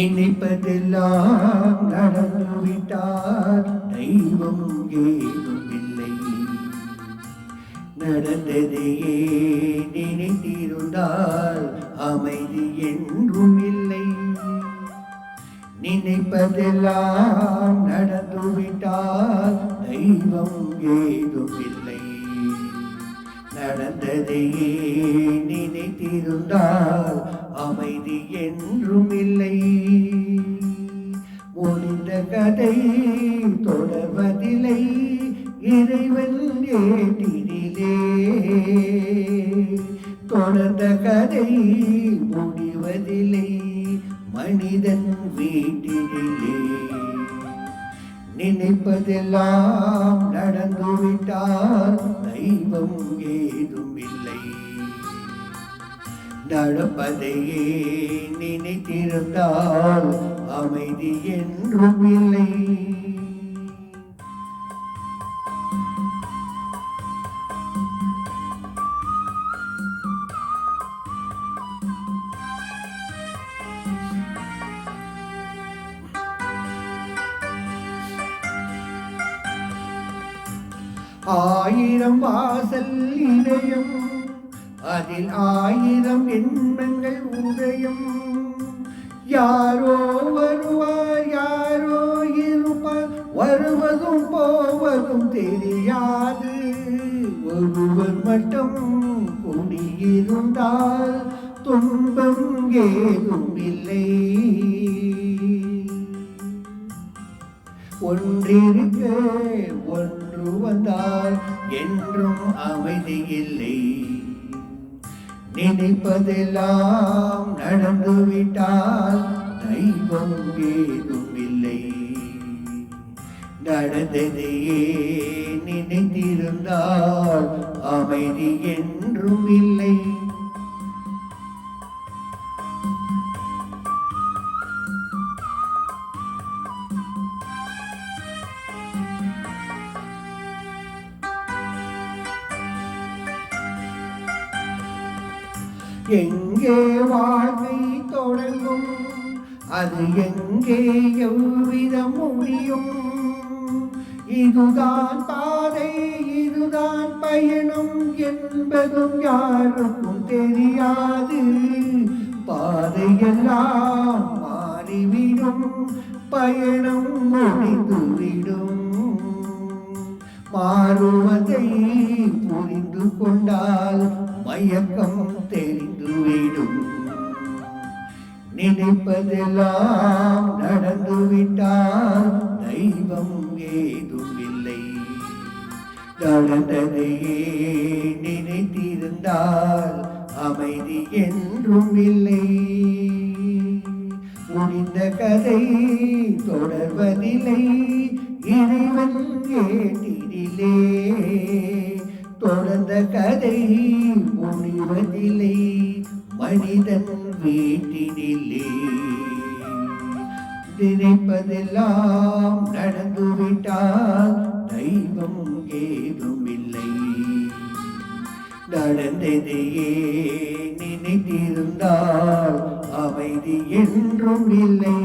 நினைப்பதெல்லாம் நடந்துவிட்டார் தெய்வம் ஏதும் இல்லை. நடந்ததையே நினைத்திருந்தால் அமைதி என்றும் இல்லை. நினைப்பதெல்லாம் நடந்துவிட்டால் தெய்வம் ஏதும் இல்லை. நடந்ததையே நினைத்திருந்தால் அமைதி என்றும் இல்லை. முடிந்த கதை தொடர்வதில்லை இறைவன் ஏட்டினிலே. தொடர்ந்த கதை முடிவதில்லை மனிதன் வீட்டினிலே. நினைப்பதெல்லாம் நடந்துவிட்டால் தெய்வம் ஏதும் இல்லை. நடப்பதையே நினைத்திருந்தால் அமைதி என்றும் இல்லை. ஆயிரம் வாசல் இதயம் அதில் ஆயிரம் எண்ணங்கள் உதயம். யாரோ வருவார் யாரோ இருப்பார் வருவதும் போவதும் தெரியாது. ஒருவர் மட்டும் குடியிருந்தால் துன்பம் ஏதும் இல்லை. ஒன்றிருக்க ஒன்று வந்தால் என்றும் அமைதி இல்லை. நினைப்பதெல்லாம் நடந்துவிட்டால் தெய்வம் ஏதும் இல்லை. நடந்ததையே நினைத்திருந்தால் அமைதி என்றும் இல்லை. எங்கே வாழ்க்கை தொடங்கும் அது எங்கே எவ்விதம் முடியும். இதுதான் பாதை இதுதான் பயணம் என்பதும் யாருக்கும் தெரியாது. பாதையெல்லாம் மாறிவிடும் பயணம் முடிந்துவிடும். மாறுவதை புரிந்து கொண்டால் மயக்கம் தெரிந்துவிடும். நினைப்பதெல்லாம் நடந்துவிட்டால் தெய்வம் ஏதும் இல்லை. நடந்ததையே நினைத்திருந்தால் அமைதி என்றும் இல்லை. முடிந்த கதை தொடர்வதில்லை இறைவன் ஏட்டினிலே. தொடர்ந்த கதை முடிவதில்லை மனிதன் வீட்டினிலே. நினைப்பதெல்லாம் நடந்துவிட்டால் தெய்வம் ஏதும் இல்லை. நடந்ததையே நினைத்திருந்தால் அமைதி என்றும் இல்லை.